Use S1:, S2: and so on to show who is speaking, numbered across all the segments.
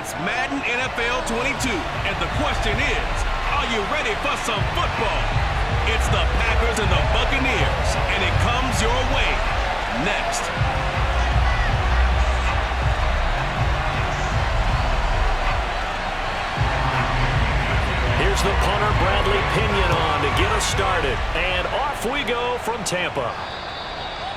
S1: It's Madden NFL 22, and the question is, are you ready for some football? It's the Packers and the Buccaneers, and it comes your way next.
S2: Here's the punter, Bradley Pinion, on to get us started. And off we go from Tampa.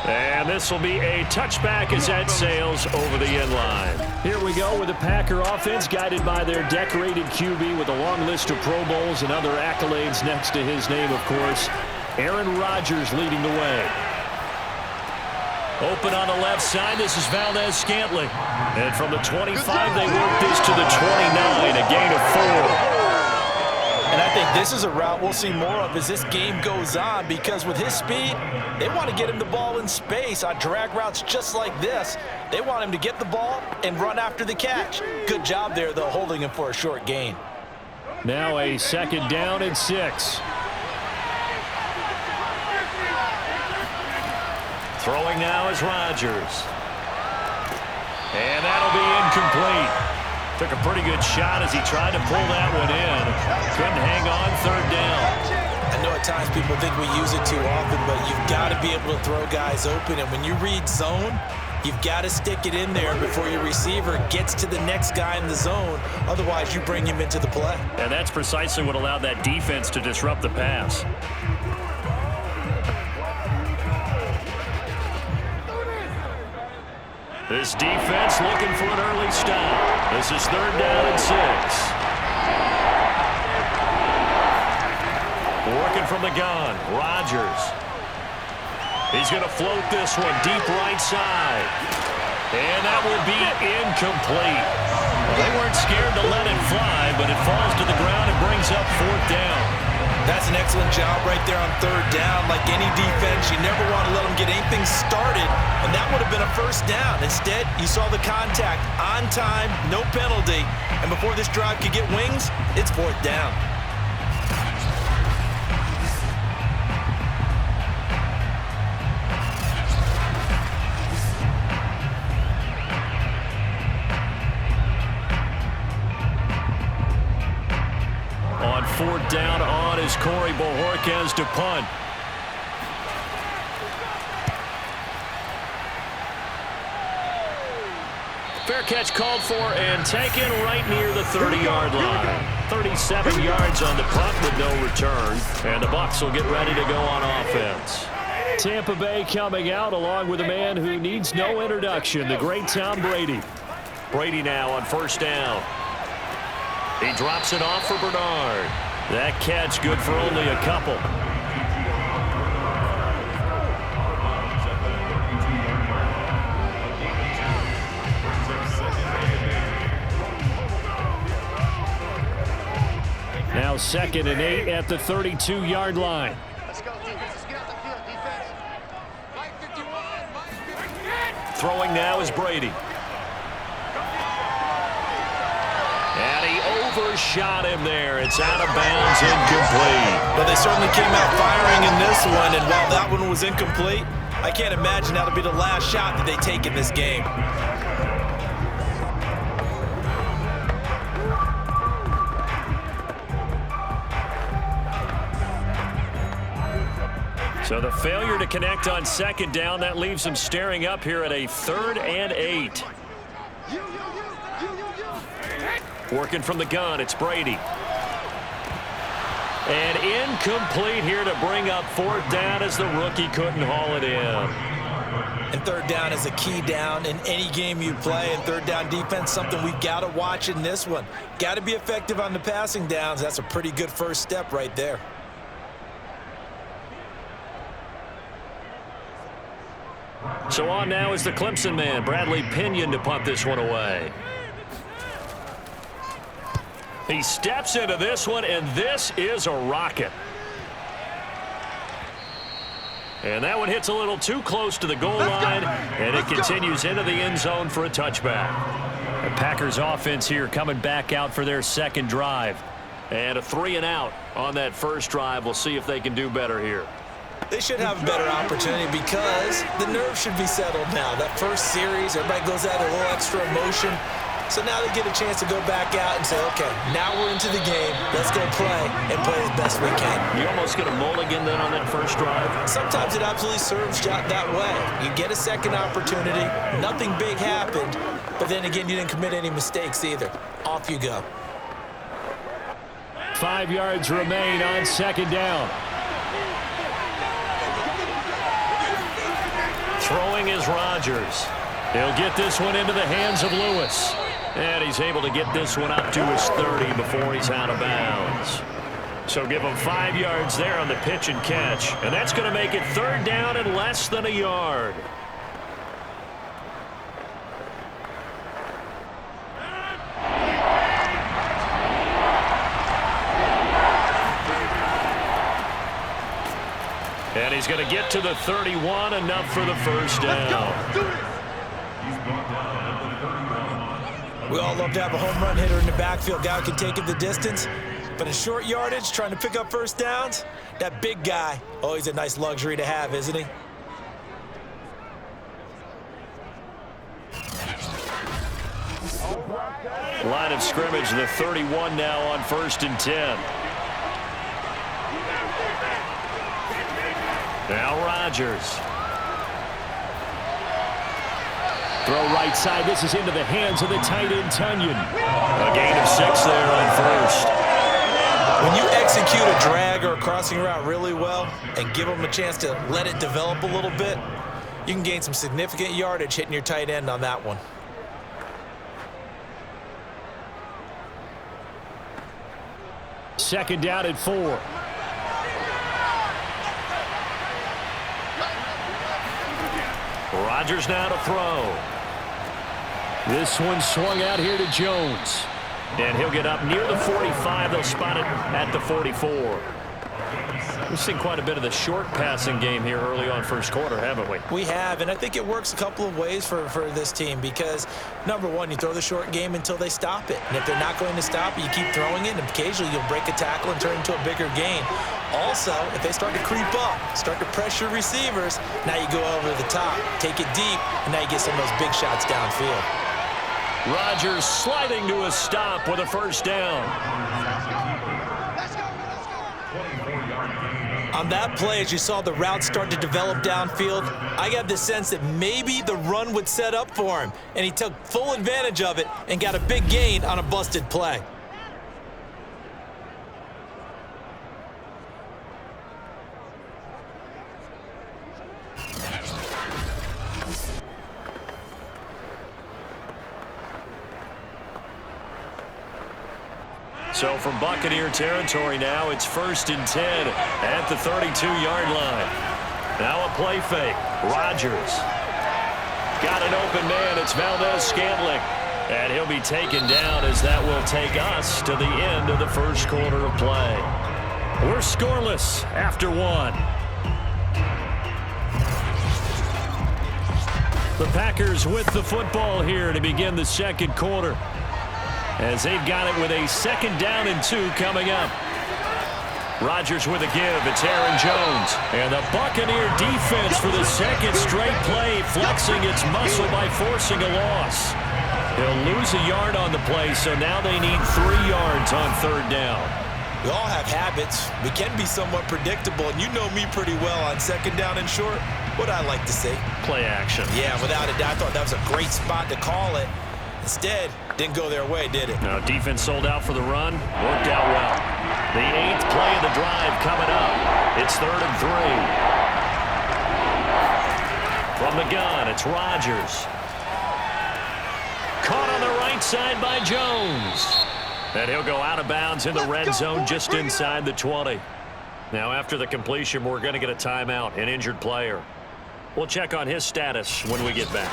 S2: And this will be a touchback as that sails over the end line. Here we go with the Packer offense guided by their decorated QB with a long list of Pro Bowls and other accolades next to his name, of course. Aaron Rodgers leading the way. Open on the left side, this is Valdez-Scantling. And from the 25, they work this to the 29, a gain of 4.
S3: And I think this is a route we'll see more of as this game goes on, because with his speed, they want to get him the ball in space on drag routes just like this. They want him to get the ball and run after the catch. Good job there, though, holding him for a short gain.
S2: Now a second down and 6. Throwing now is Rodgers. And that'll be incomplete. Took a pretty good shot as he tried to pull that one in. Couldn't hang on, third down.
S3: I know at times people think we use it too often, but you've got to be able to throw guys open. And when you read zone, you've got to stick it in there before your receiver gets to the next guy in the zone. Otherwise, you bring him into the play.
S2: And that's precisely what allowed that defense to disrupt the pass. This defense looking for an early stop. This is third down and 6. Working from the gun, Rodgers. He's going to float this one deep right side. And that will be incomplete. Well, they weren't scared to let it fly, but it falls to the ground and brings up fourth down.
S3: That's an excellent job right there on third down. Like any defense, you never want to let them get anything started, and that would have been a first down. Instead, you saw the contact on time, no penalty, and before this drive could get wings, it's fourth down.
S2: On fourth down on is Corey Bojorquez to punt. Fair catch called for and taken right near the 30-yard line. 37 yards on the punt with no return. And the Bucs will get ready to go on offense. Tampa Bay coming out along with a man who needs no introduction, the great Tom Brady. Brady now on first down. He drops it off for Bernard. That catch good for only a couple. Now 2nd and 8 at the 32-yard line.
S4: Let's go, defense. Let's get out the field, defense. Mike 51, Mike 51.
S2: Throwing now is Brady. And he overshot him there. It's out of bounds, incomplete.
S3: Well, they certainly came out firing in this one, and while that one was incomplete, I can't imagine that'll be the last shot that they take in this game.
S2: So the failure to connect on second down, that leaves them staring up here at a 3rd and 8. Working from the gun, it's Brady. And incomplete here to bring up fourth down as the rookie couldn't haul it in.
S3: And third down is a key down in any game you play, and third down defense, something we've got to watch in this one. Got to be effective on the passing downs. That's a pretty good first step right there.
S2: So on now is the Clemson man, Bradley Pinion, to punt this one away. He steps into this one, and this is a rocket. And that one hits a little too close to the goal line, and it continues into the end zone for a touchback. The Packers offense here coming back out for their second drive. And a 3-and-out on that first drive. We'll see if they can do better here.
S3: They should have a better opportunity because the nerves should be settled now. That first series, everybody goes out a little extra emotion. So now they get a chance to go back out and say, okay, now we're into the game. Let's go play and play as best we can.
S2: You almost get a mulligan then on that first drive?
S3: Sometimes it absolutely serves that way. You get a second opportunity. Nothing big happened. But then again, you didn't commit any mistakes either. Off you go.
S2: 5 yards remain on second down. Throwing is Rodgers. He'll get this one into the hands of Lewis. And he's able to get this one up to his 30 before he's out of bounds. So give him 5 yards there on the pitch and catch. And that's going to make it third down and less than a yard. And he's going to get to the 31, enough for the first down.
S3: We all love to have a home run hitter in the backfield, guy who can take it the distance. But in short yardage, trying to pick up first downs, that big guy, always a nice luxury to have, isn't he?
S2: Line of scrimmage, the 31 now on 1st and 10. Now Rodgers. Throw right side. This is into the hands of the tight end, Tunyon. A gain of 6 there on first.
S3: When you execute a drag or a crossing route really well and give them a chance to let it develop a little bit, you can gain some significant yardage hitting your tight end on that one.
S2: Second down at 4. Rodgers now to throw. This one swung out here to Jones. And he'll get up near the 45. They'll spot it at the 44. We've seen quite a bit of the short passing game here early on first quarter, haven't we?
S3: We have, and I think it works a couple of ways for this team because, number one, you throw the short game until they stop it. And if they're not going to stop it, you keep throwing it, and occasionally you'll break a tackle and turn it into a bigger gain. Also, if they start to creep up, start to pressure receivers, now you go over the top, take it deep, and now you get some of those big shots downfield.
S2: Rodgers sliding to a stop with a first down.
S3: On that play, as you saw the route start to develop downfield, I got the sense that maybe the run would set up for him, and he took full advantage of it and got a big gain on a busted play.
S2: So from Buccaneer territory now, it's 1st and 10 at the 32-yard line. Now a play fake. Rodgers. Got an open man. It's Valdez-Scantling. And he'll be taken down as that will take us to the end of the first quarter of play. We're scoreless after 1. The Packers with the football here to begin the second quarter, as they've got it with a 2nd down and 2 coming up. Rodgers with a give. It's Aaron Jones. And the Buccaneer defense for the second straight play, flexing its muscle by forcing a loss. He'll lose a yard on the play, so now they need 3 yards on 3rd down.
S3: We all have habits. We can be somewhat predictable, and you know me pretty well on 2nd down and short. What I like to say?
S2: Play action.
S3: Yeah, without a doubt. I thought that was a great spot to call it. Instead, didn't go their way, did it?
S2: No, defense sold out for the run. Worked out well. The 8th play of the drive coming up. It's 3rd and 3. From the gun, it's Rodgers. Caught on the right side by Jones. And he'll go out of bounds in the red zone just inside the 20. Now, after the completion, we're going to get a timeout, an injured player. We'll check on his status when we get back.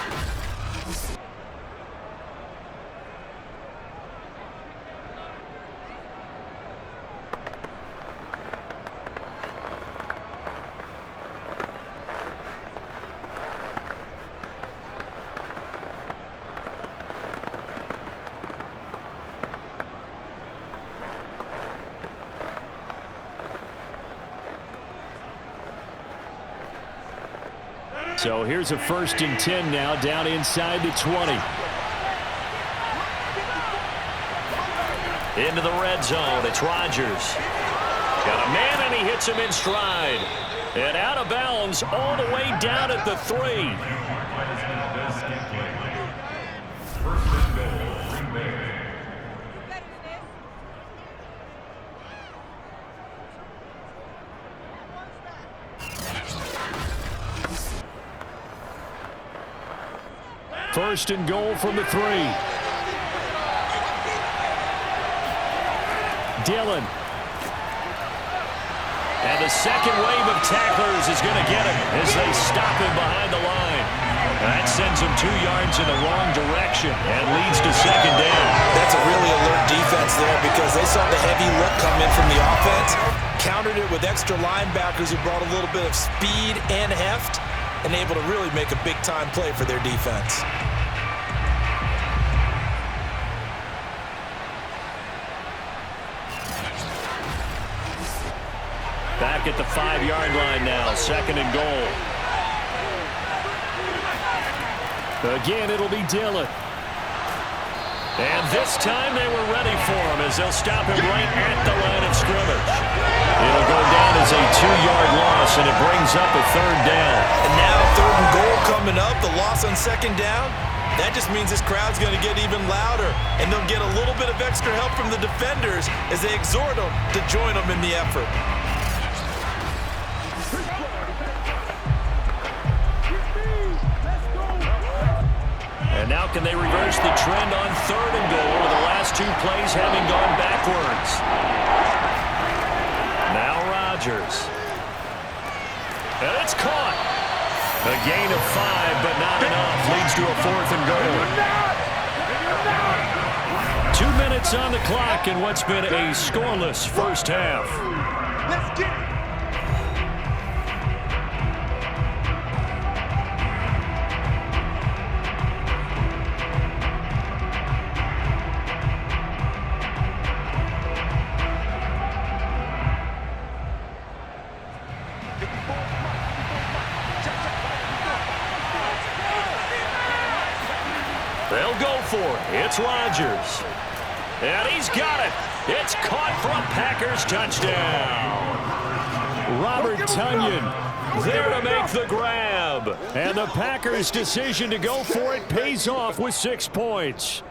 S2: So here's a 1st and 10 now, down inside the 20. Into the red zone. It's Rodgers. Got a man, and he hits him in stride. And out of bounds all the way down at the 3. First and goal from the 3. Dillon. And the second wave of tacklers is going to get him as they stop him behind the line. That sends him 2 yards in the wrong direction and leads to second down.
S3: That's a really alert defense there because they saw the heavy look come in from the offense, countered it with extra linebackers who brought a little bit of speed and heft, and able to really make a big-time play for their defense.
S2: Back at the 5-yard line now, second and goal. Again, it'll be Dillon. And this time they were ready for him as they'll stop him right at the line of scrimmage. It'll go down as a 2-yard loss, and it brings up a third down.
S3: And now third and goal coming up, the loss on second down. That just means this crowd's going to get even louder, and they'll get a little bit of extra help from the defenders as they exhort them to join them in the effort.
S2: And now can they reverse the trend on third and goal with the last 2 plays having gone backwards? Now Rodgers. And it's caught. A gain of 5, but not enough. Leads to a fourth and goal. 2 minutes on the clock in what's been a scoreless first half.
S4: Let's get it.
S2: They'll go for it. It's Rodgers. And he's got it. It's caught for a Packers touchdown. Robert Tonyan there to make the grab. And the Packers' decision to go for it pays off with 6 points.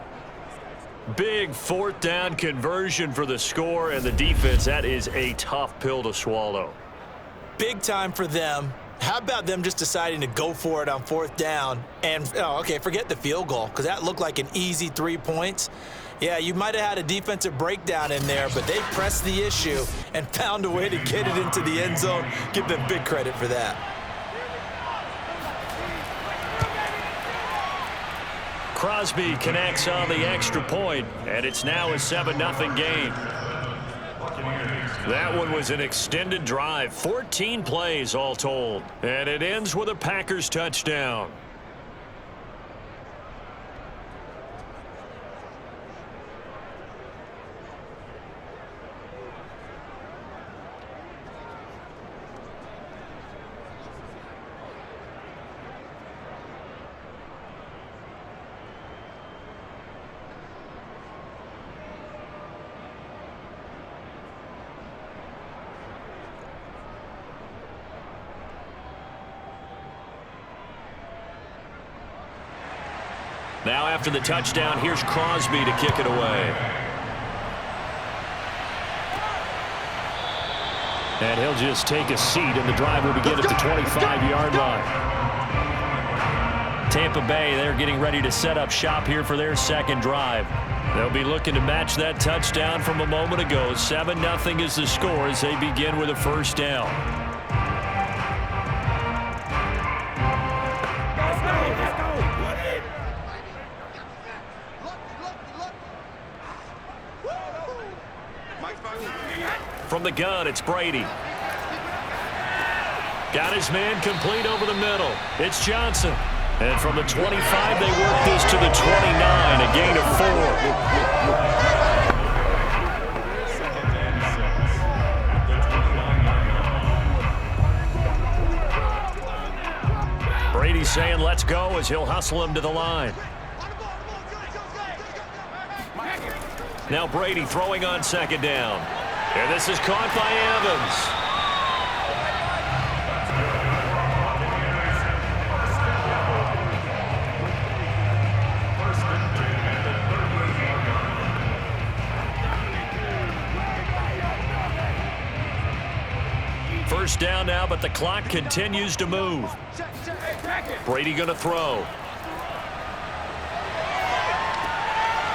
S2: Big fourth down conversion for the score, and the defense, that is a tough pill to swallow.
S3: Big time for them. How about them just deciding to go for it on fourth down? And, forget the field goal, because that looked like an easy 3 points. Yeah, you might have had a defensive breakdown in there, but they pressed the issue and found a way to get it into the end zone. Give them big credit for that.
S2: Crosby connects on the extra point, and it's now a 7-0 game. That one was an extended drive, 14 plays all told, and it ends with a Packers touchdown. Now after the touchdown, here's Crosby to kick it away. And he'll just take a seat, and the drive will begin at the 25-yard line. Tampa Bay, they're getting ready to set up shop here for their second drive. They'll be looking to match that touchdown from a moment ago. 7-0 is the score as they begin with a first down. From the gun, it's Brady. Got his man complete over the middle. It's Johnson. And from the 25, they work this to the 29, a gain of 4. Brady's saying let's go as he'll hustle him to the line. Now Brady throwing on second down. And this is caught by Evans. First down now, but the clock continues to move. Brady going to throw.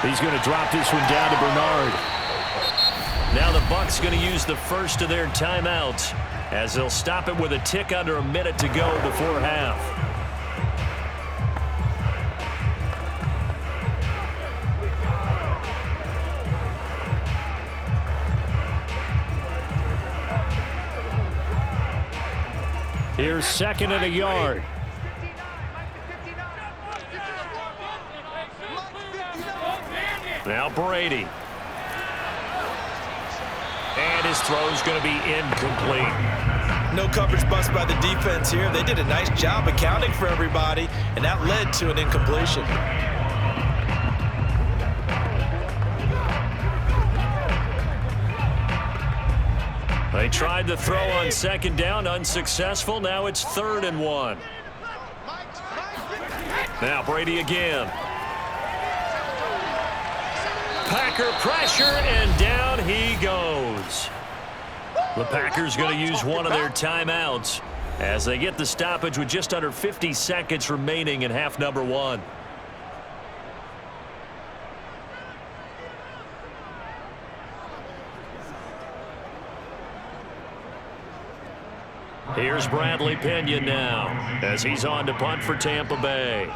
S2: He's going to drop this one down to Bernard. Now the Bucs going to use the first of their timeouts as they'll stop it with a tick under a minute to go before half. Here's second and a yard. Now Brady. And his throw's going to be incomplete.
S3: No coverage bust by the defense here. They did a nice job accounting for everybody, and that led to an incompletion.
S2: They tried to throw on second down, unsuccessful. Now it's 3rd and 1. Now Brady again. Packer pressure, and down he goes. The Packers going to use one of their timeouts as they get the stoppage with just under 50 seconds remaining in half number 1. Here's Bradley Pena now as he's on to punt for Tampa Bay.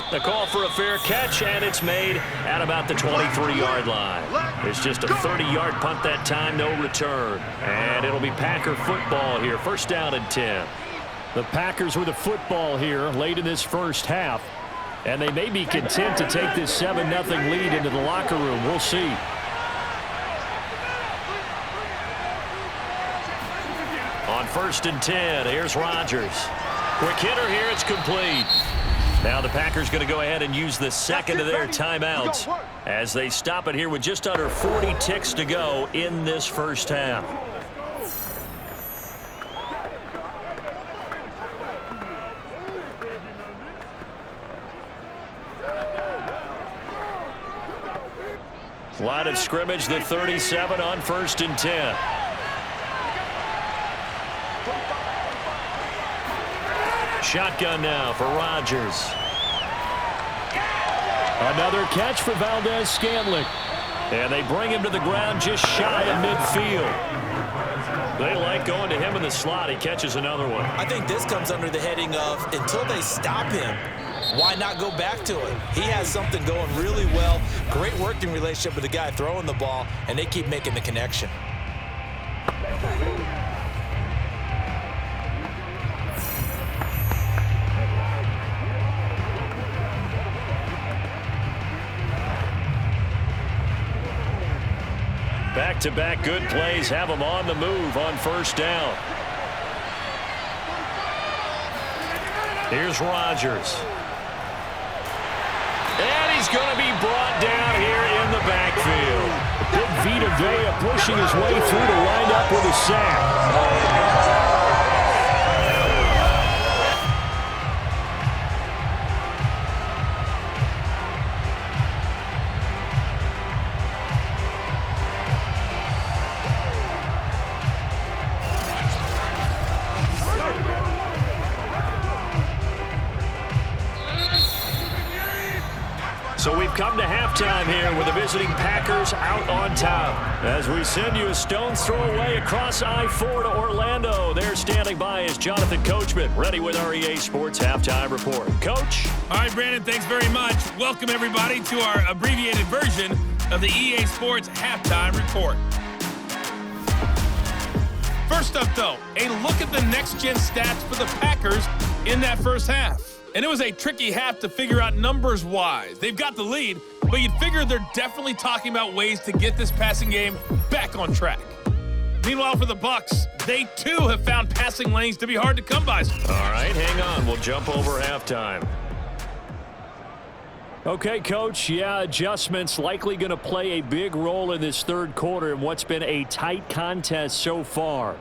S2: The call for a fair catch, and it's made at about the 23-yard line. It's just a 30-yard punt that time, no return. And it'll be Packer football here, first down and 10.
S5: The Packers with a football here late in this first half, and they may be content to take this 7-0 lead into the locker room. We'll see.
S2: On 1st and 10, here's Rodgers. Quick hitter here, it's complete. Now the Packers going to go ahead and use the second of their timeouts as they stop it here with just under 40 ticks to go in this first half. Line of scrimmage, the 37 on 1st and 10. Shotgun now for Rodgers.
S5: Another catch for Valdez-Scantling.
S2: And they bring him to the ground just shy of midfield. They like going to him in the slot. He catches another one.
S3: I think this comes under the heading of until they stop him, why not go back to it? He has something going really well. Great working relationship with the guy throwing the ball, and they keep making the connection.
S2: Back-to-back good plays have him on the move on first down. Here's Rodgers. And he's going to be brought down here in the backfield.
S5: Big Vita Vea pushing his way through to wind up with a sack.
S2: So we've come to halftime here with the visiting Packers out on top. As we send you a stone's throw away across I-4 to Orlando. There standing by is Jonathan Coachman, ready with our EA Sports Halftime Report. Coach?
S6: All right, Brandon, thanks very much. Welcome, everybody, to our abbreviated version of the EA Sports Halftime Report. First up, though, a look at the next-gen stats for the Packers in that first half. And it was a tricky half to figure out numbers-wise. They've got the lead, but you'd figure they're definitely talking about ways to get this passing game back on track. Meanwhile, for the Bucs, they too have found passing lanes to be hard to come by.
S2: All right, hang on. We'll jump over halftime.
S5: Okay, Coach. Yeah, adjustments likely going to play a big role in this third quarter in what's been a tight contest so far.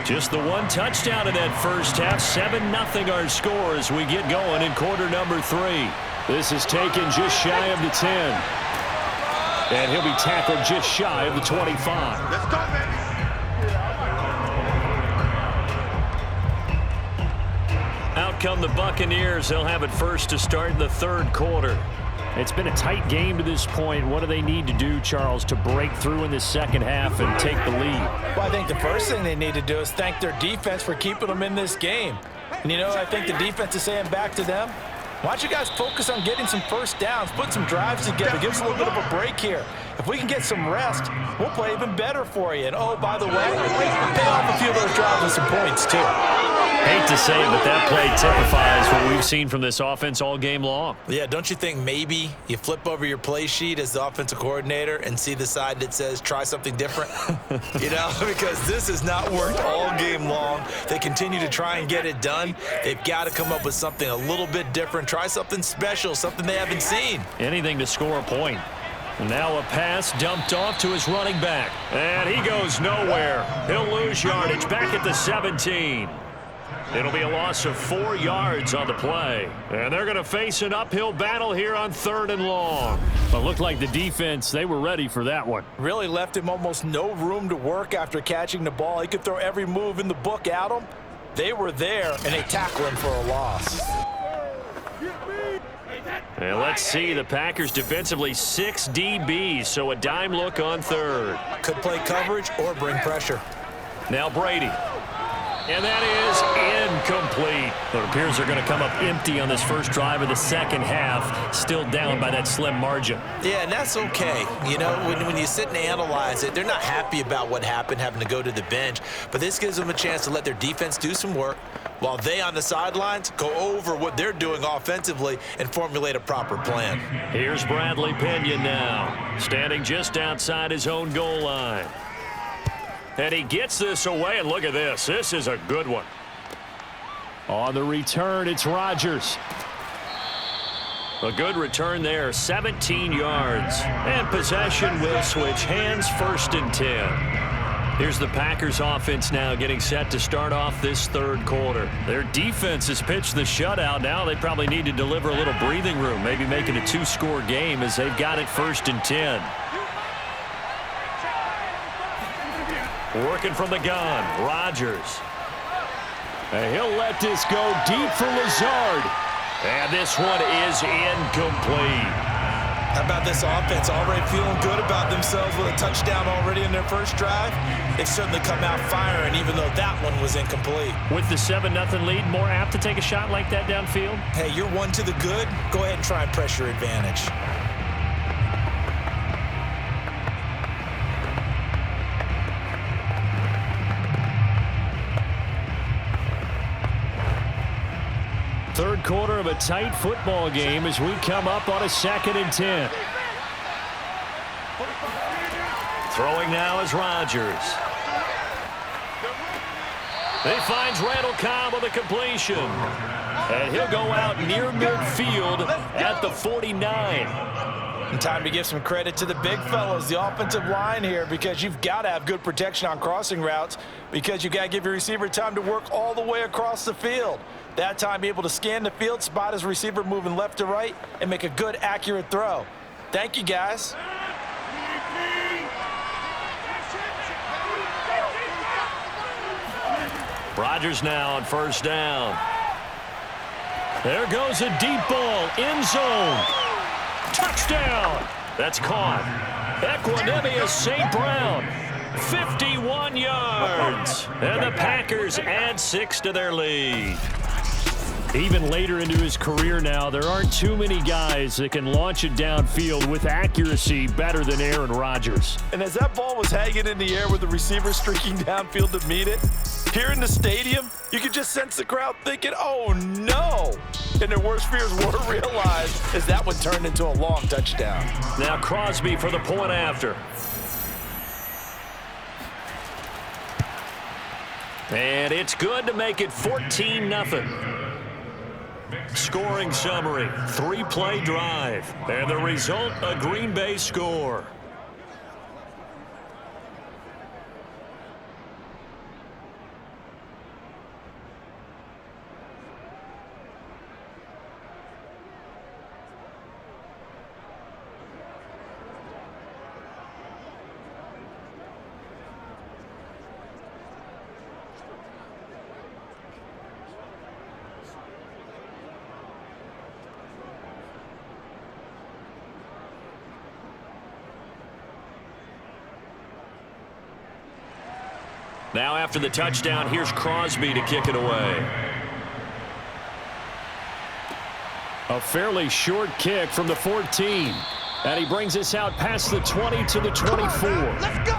S5: Just the one touchdown in that first half. 7-0 our score as we get going in quarter number 3. This is taken just shy of the 10. And he'll be tackled just shy of the 25.
S4: Let's go, baby.
S2: Out come the Buccaneers. They'll have it first to start in the third quarter.
S5: It's been a tight game to this point. What do they need to do, Charles, to break through in the second half and take the lead?
S3: Well, I think the first thing they need to do is thank their defense for keeping them in this game. And, you know, I think the defense is saying back to them, why don't you guys focus on getting some first downs, put some drives together, give us a little bit of a break here. If we can get some rest, we'll play even better for you. And, oh, by the way, pay off a few of those drives with some points, too.
S2: Hate to say it, but that play typifies what we've seen from this offense all game long.
S3: Yeah, don't you think maybe you flip over your play sheet as the offensive coordinator and see the side that says try something different? You know, because this has not worked all game long. They continue to try and get it done. They've got to come up with something a little bit different. Try something special, something they haven't seen.
S2: Anything to score a point.
S5: Now a pass dumped off to his running back.
S2: And he goes nowhere. He'll lose yardage back at the 17. It'll be a loss of 4 yards on the play. And they're going to face an uphill battle here on 3rd and long.
S5: But looked like the defense, they were ready for that one.
S3: Really left him almost no room to work after catching the ball. He could throw every move in the book at him. They were there, and they tackled him for a loss.
S2: And let's see, the Packers defensively 6 DBs, so a dime look on 3rd.
S3: Could play coverage or bring pressure.
S2: Now Brady. And that is incomplete.
S5: It appears they're going to come up empty on this first drive of the second half, still down by that slim margin.
S3: Yeah, and that's okay. You know, when you sit and analyze it, they're not happy about what happened, having to go to the bench. But this gives them a chance to let their defense do some work while they on the sidelines go over what they're doing offensively and formulate a proper plan.
S2: Here's Bradley Pinion now, standing just outside his own goal line. And he gets this away, and look at this. This is a good one.
S5: On the return, it's Rodgers.
S2: A good return there, 17 yards. And possession will switch hands, 1st and 10. Here's the Packers offense now getting set to start off this third quarter. Their defense has pitched the shutout. Now they probably need to deliver a little breathing room, maybe make it a 2-score game as they've got it 1st and 10. Working from the gun, Rodgers.
S5: And he'll let this go deep for Lazard.
S2: And this one is incomplete.
S3: How about this offense already feeling good about themselves with a touchdown already in their first drive? They've certainly come out firing, even though that one was incomplete.
S5: With the 7-0 lead, more apt to take a shot like that downfield?
S3: Hey, you're one to the good. Go ahead and try and pressure advantage.
S5: Third quarter of a tight football game as we come up on a 2nd and 10.
S2: Throwing now is Rodgers. He finds Randall Cobb with a completion. And he'll go out near midfield at the 49.
S3: And time to give some credit to the big fellas, the offensive line here, because you've got to have good protection on crossing routes because you got to give your receiver time to work all the way across the field. That time, be able to scan the field, spot his receiver moving left to right, and make a good, accurate throw. Thank you, guys.
S2: Rodgers now on 1st down.
S5: There goes a deep ball, end zone. Touchdown.
S2: That's caught. Equanimous St. Brown. 51 yards. And the Packers add 6 to their lead. Even later into his career now, there aren't too many guys that can launch it downfield with accuracy better than Aaron Rodgers.
S3: And as that ball was hanging in the air with the receiver streaking downfield to meet it, here in the stadium, you could just sense the crowd thinking, oh no! And their worst fears were realized as that one turned into a long touchdown.
S2: Now Crosby for the point after. And it's good to make it 14-0. Scoring summary, 3-play drive. And the result, a Green Bay score. Now after the touchdown, here's Crosby to kick it away. A fairly short kick from the 14. And he brings us out past the 20 to the 24.
S4: Let's go!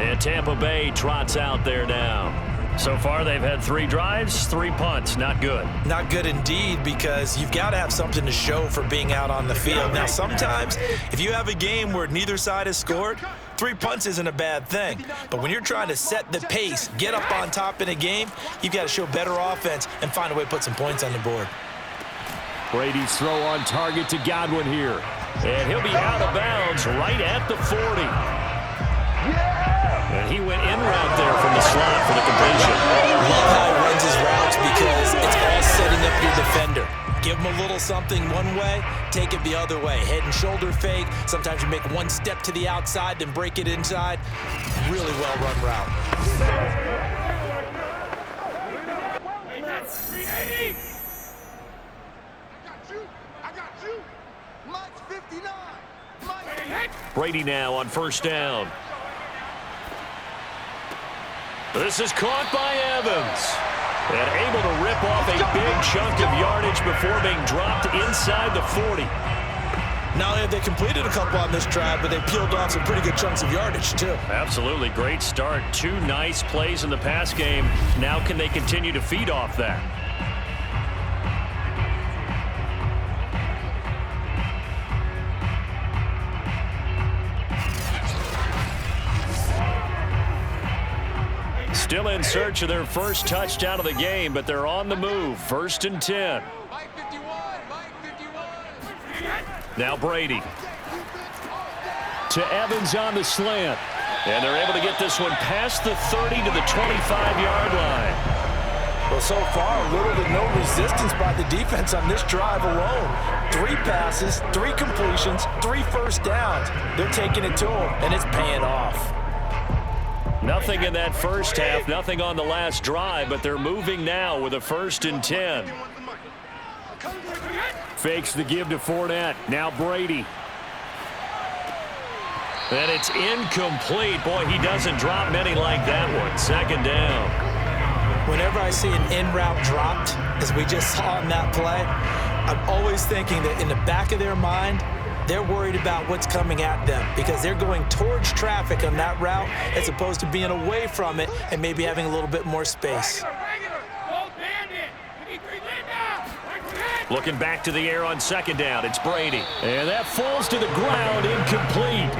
S2: And Tampa Bay trots out there now. So far, they've had 3 drives, 3 punts. Not good.
S3: Not good indeed, because you've got to have something to show for being out on the field. Now, sometimes, if you have a game where neither side has scored, 3 punts isn't a bad thing. But when you're trying to set the pace, get up on top in a game, you've got to show better offense and find a way to put some points on the board.
S2: Brady's throw on target to Godwin here. And he'll be out of bounds right at the 40. And he went in route there from the slot for the completion.
S3: Love how he runs his routes because it's all setting up your defender. Give him a little something one way, take it the other way. Head and shoulder fake. Sometimes you make one step to the outside, then break it inside. Really well-run route.
S4: I got you. Mike's 59.
S2: Brady now on first down. This is caught by Evans. And able to rip off a big chunk of yardage before being dropped inside the 40.
S3: Not only have they completed a couple on this drive, but they peeled off some pretty good chunks of yardage, too.
S2: Absolutely. Great start. 2 nice plays in the pass game. Now can they continue to feed off that? Still in search of their first touchdown of the game, but they're on the move. 1st and 10.
S4: Mike 51. Mike 51.
S2: Now Brady. To Evans on the slant. And they're able to get this one past the 30 to the 25-yard line.
S3: Well, so far, little to no resistance by the defense on this drive alone. 3 passes, 3 completions, 3 first downs. They're taking it to them, and it's paying off.
S2: Nothing in that first half, nothing on the last drive, but they're moving now with a 1st and 10. Fakes the give to Fournette. Now Brady. And it's incomplete. Boy, he doesn't drop many like that one. 2nd down.
S3: Whenever I see an in-route dropped, as we just saw on that play, I'm always thinking that in the back of their mind, they're worried about what's coming at them because they're going towards traffic on that route as opposed to being away from it and maybe having a little bit more space.
S2: Looking back to the air on 2nd down, it's Brady. And that falls to the ground, incomplete.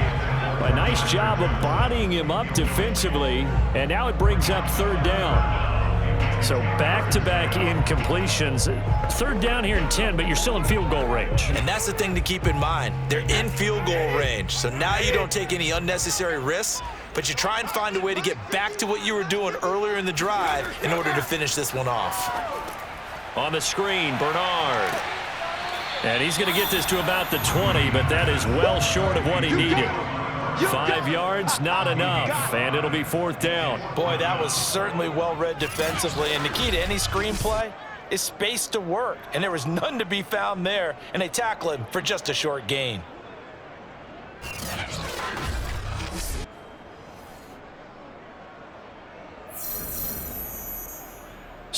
S2: A nice job of bodying him up defensively, and now it brings up 3rd down. So back-to-back incompletions. 3rd down here in 10, but you're still in field goal range.
S3: And that's the thing to keep in mind. They're in field goal range. So now you don't take any unnecessary risks, but you try and find a way to get back to what you were doing earlier in the drive in order to finish this one off.
S2: On the screen, Bernard. And he's going to get this to about the 20, but that is well short of what he needed. 5 yards, not enough, and it'll be 4th down.
S3: Boy, that was certainly well-read defensively, and the key to any screenplay is space to work, and there was none to be found there, and they tackle him for just a short gain.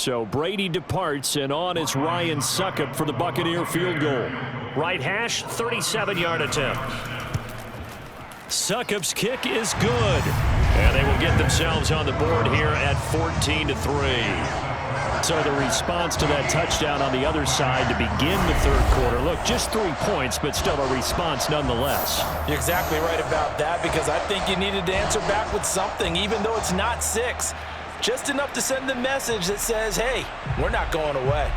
S2: So Brady departs, and on is Ryan Succop for the Buccaneer field goal. Right hash, 37-yard attempt. Succop's kick is good. And they will get themselves on the board here at 14-3. So the response to that touchdown on the other side to begin the third quarter. Look, just 3 points, but still a response nonetheless.
S3: You're exactly right about that, because I think you needed to answer back with something, even though it's not 6. Just enough to send the message that says, hey, we're not going away.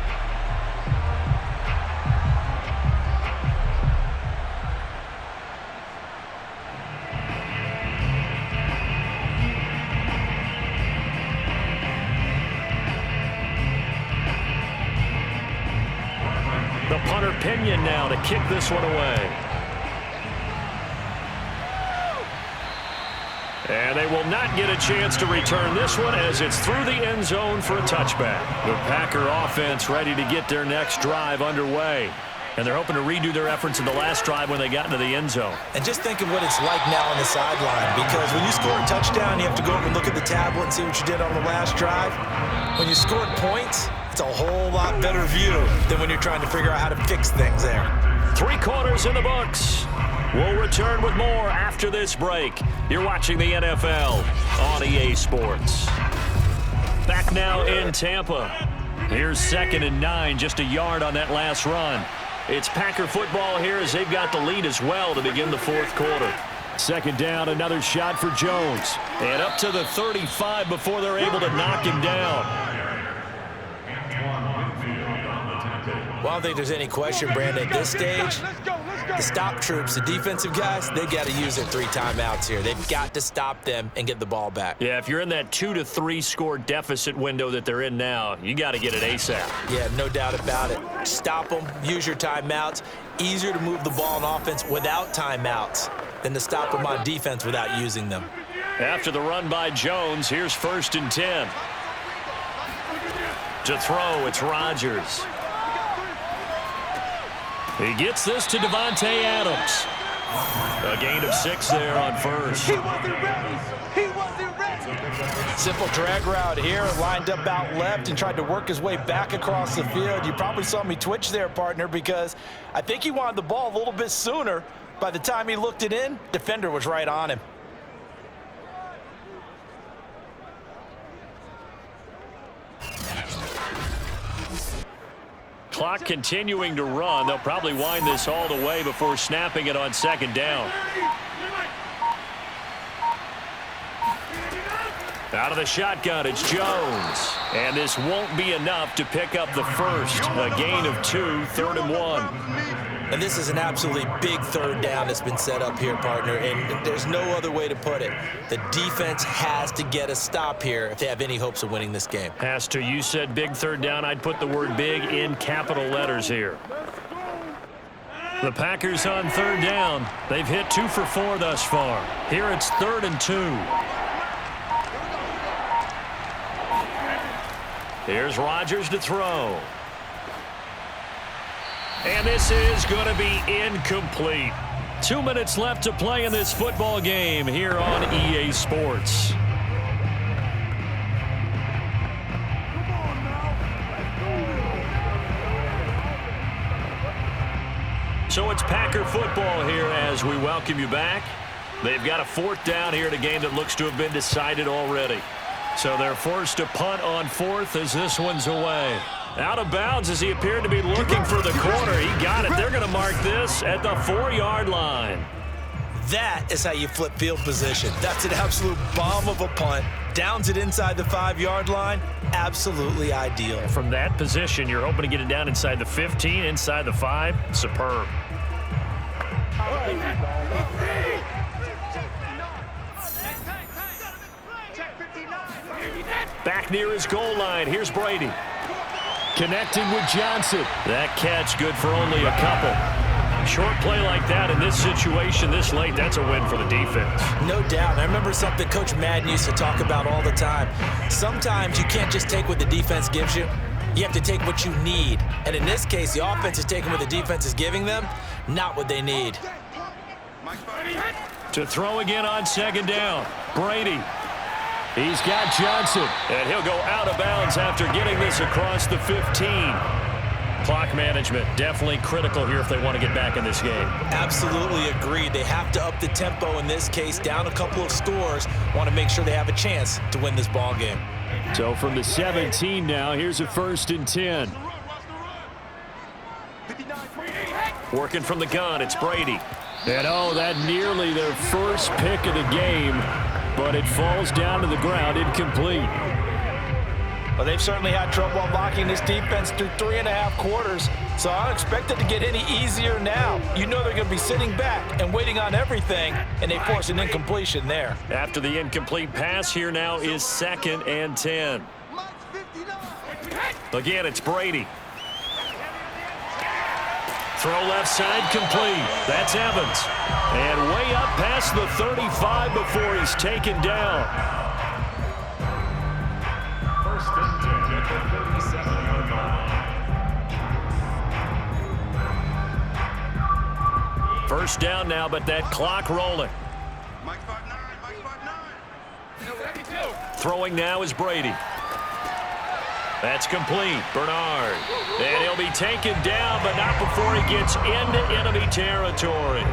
S2: The punter Pinion now to kick this one away. And they will not get a chance to return this one as it's through the end zone for a touchback. The Packer offense ready to get their next drive underway. And they're hoping to redo their efforts in the last drive when they got into the end zone.
S3: And just think of what it's like now on the sideline, because when you score a touchdown, you have to go over and look at the tablet and see what you did on the last drive. When you scored points, it's a whole lot better view than when you're trying to figure out how to fix things there.
S2: 3 quarters in the books. We'll return with more after this break. You're watching the NFL on EA Sports. Back now in Tampa. Here's 2nd and 9, just a yard on that last run. It's Packer football here as they've got the lead as well to begin the fourth quarter. 2nd down, another shot for Jones. And up to the 35 before they're able to knock him down.
S3: Well, I don't think there's any question, Brandon, at this stage, the stop troops, the defensive guys, they got to use their 3 timeouts here. They've got to stop them and get the ball back.
S2: Yeah, if you're in that 2 to 3 score deficit window that they're in now, you got to get it ASAP.
S3: Yeah, no doubt about it. Stop them, use your timeouts. Easier to move the ball on offense without timeouts than to stop them on defense without using them.
S2: After the run by Jones, here's 1st and 10. To throw, it's Rodgers. He gets this to Devontae Adams. A gain of 6 there on first.
S4: He wasn't ready. He wasn't ready.
S3: Simple drag route here, lined up out left and tried to work his way back across the field. You probably saw me twitch there, partner, because I think he wanted the ball a little bit sooner. By the time he looked it in, defender was right on him.
S2: Clock continuing to run. They'll probably wind this all the way before snapping it on 2nd down. Out of the shotgun, it's Jones. And this won't be enough to pick up the first. A gain of 2, 3rd and 1.
S3: And this is an absolutely big 3rd down that's been set up here, partner, and there's no other way to put it. The defense has to get a stop here if they have any hopes of winning this game.
S2: Has to. You said big 3rd down. I'd put the word big in capital letters here. The Packers on 3rd down. They've hit 2 for 4 thus far. Here it's 3rd and 2. Here's Rodgers to throw. And this is going to be incomplete. 2 minutes left to play in this football game here on EA Sports. So it's Packer football here as we welcome you back. They've got a 4th down here in a game that looks to have been decided already. So they're forced to punt on 4th as this one's away. Out of bounds as he appeared to be looking for the corner. He got it. They're going to mark this at the 4-yard line.
S3: That is how you flip field position. That's an absolute bomb of a punt. Downs it inside the 5-yard line. Absolutely ideal.
S2: From that position, you're hoping to get it down inside the 15, inside the 5. Superb. Back near his goal line. Here's Brady. Connecting with Johnson. That catch good for only a couple. Short play like that in this situation this late, that's a win for the defense.
S3: No doubt. I remember something Coach Madden used to talk about all the time. Sometimes you can't just take what the defense gives you. You have to take what you need. And in this case, the offense is taking what the defense is giving them, not what they need.
S2: To throw again on 2nd down. Brady. He's got Johnson, and he'll go out of bounds after getting this across the 15. Clock management definitely critical here if they want to get back in this game.
S3: Absolutely agreed. They have to up the tempo in this case, down a couple of scores. Want to make sure they have a chance to win this ball game.
S2: So from the 17 now, here's a 1st and 10. Working from the gun, it's Brady. And oh, that nearly their first pick of the game, but it falls down to the ground, incomplete.
S3: Well, they've certainly had trouble unlocking this defense through 3.5 quarters, so I don't expect it to get any easier now. You know they're going to be sitting back and waiting on everything, and they force an incompletion there.
S2: After the incomplete pass, here now is 2nd and 10. Again, it's Brady. Throw left side complete. That's Evans. And way up past the 35 before he's taken down.
S5: 1st and 10 at the 37-yard line.
S2: First down now, but that clock rolling. Throwing now is Brady. That's complete. Bernard. And he'll be taken down, but not before he gets into enemy territory.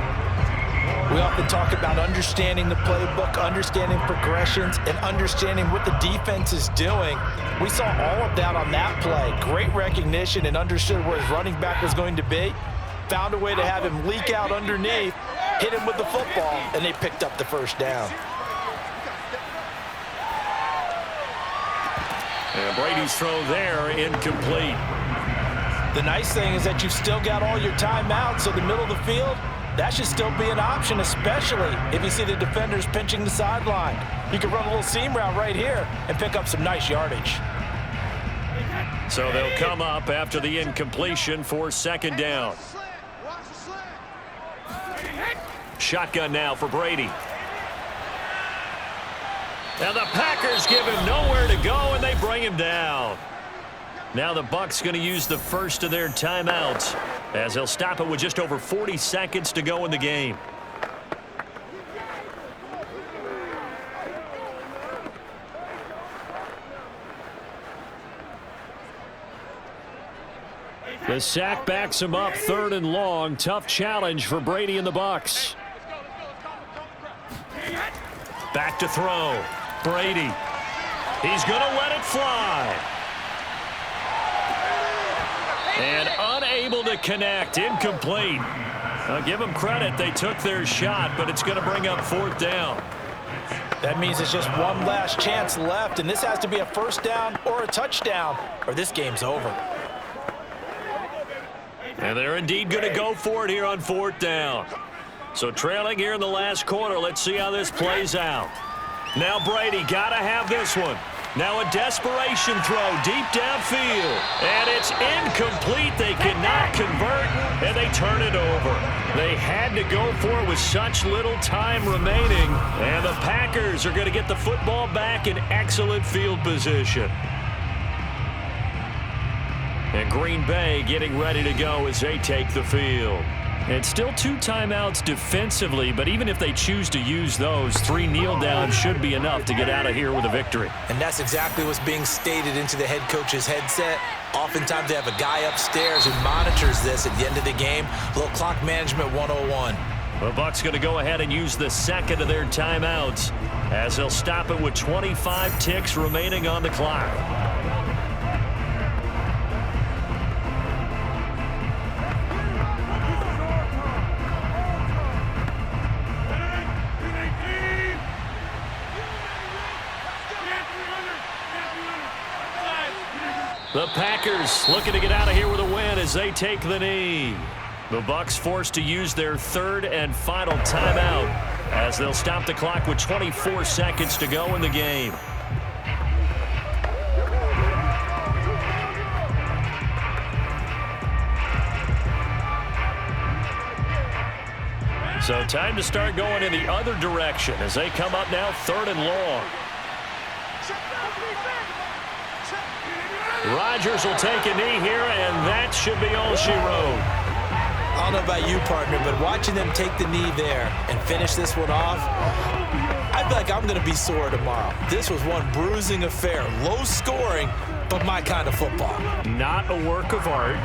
S3: We often talk about understanding the playbook, understanding progressions, and understanding what the defense is doing. We saw all of that on that play. Great recognition and understood where his running back was going to be. Found a way to have him leak out underneath, hit him with the football, and they picked up the first down.
S2: And Brady's throw there, incomplete.
S3: The nice thing is that you've still got all your timeouts, so the middle of the field, that should still be an option, especially if you see the defenders pinching the sideline. You can run a little seam route right here and pick up some nice yardage.
S2: So they'll come up after the incompletion for 2nd down. Shotgun now for Brady. And the Packers give him nowhere to go, and they bring him down. Now the Bucs going to use the first of their timeouts as they'll stop it with just over 40 seconds to go in the game. The sack backs him up, 3rd and long. Tough challenge for Brady and the Bucs. Back to throw. Brady. He's going to let it fly. And unable to connect. Incomplete. I'll give them credit. They took their shot, but it's going to bring up 4th down.
S3: That means it's just one last chance left, and this has to be a 1st down or a touchdown, or this game's over.
S2: And they're indeed going to go for it here on 4th down. So trailing here in the last quarter, let's see how this plays out. Now Brady got to have this one. Now a desperation throw deep downfield. And it's incomplete. They cannot convert, and they turn it over. They had to go for it with such little time remaining. And the Packers are going to get the football back in excellent field position. And Green Bay getting ready to go as they take the field. It's still 2 timeouts defensively, but even if they choose to use those, 3 kneel downs should be enough to get out of here with a victory.
S3: And that's exactly what's being stated into the head coach's headset. Oftentimes they have a guy upstairs who monitors this at the end of the game. A little clock management 101.
S2: The Bucs going to go ahead and use the 2nd of their timeouts as they'll stop it with 25 ticks remaining on the clock. The Packers looking to get out of here with a win as they take the knee. The Bucs forced to use their 3rd and final timeout as they'll stop the clock with 24 seconds to go in the game. So time to start going in the other direction as they come up now 3rd and long. Rodgers will take a knee here, and that should be all she wrote.
S3: I don't know about you, partner, but watching them take the knee there and finish this one off, I feel like I'm going to be sore tomorrow. This was one bruising affair. Low scoring, but my kind of football.
S2: Not a work of art,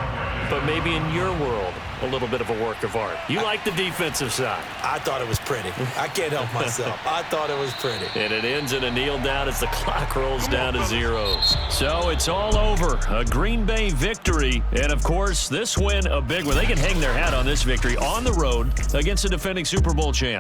S2: but maybe in your world, a little bit of a work of art. You like the defensive side.
S3: I thought it was pretty. I can't help myself. I thought it was pretty.
S2: And it ends in a kneel down as the clock rolls down to zeros. So it's all over. A Green Bay victory. And, of course, this win a big one. They can hang their hat on this victory on the road against the defending Super Bowl champ.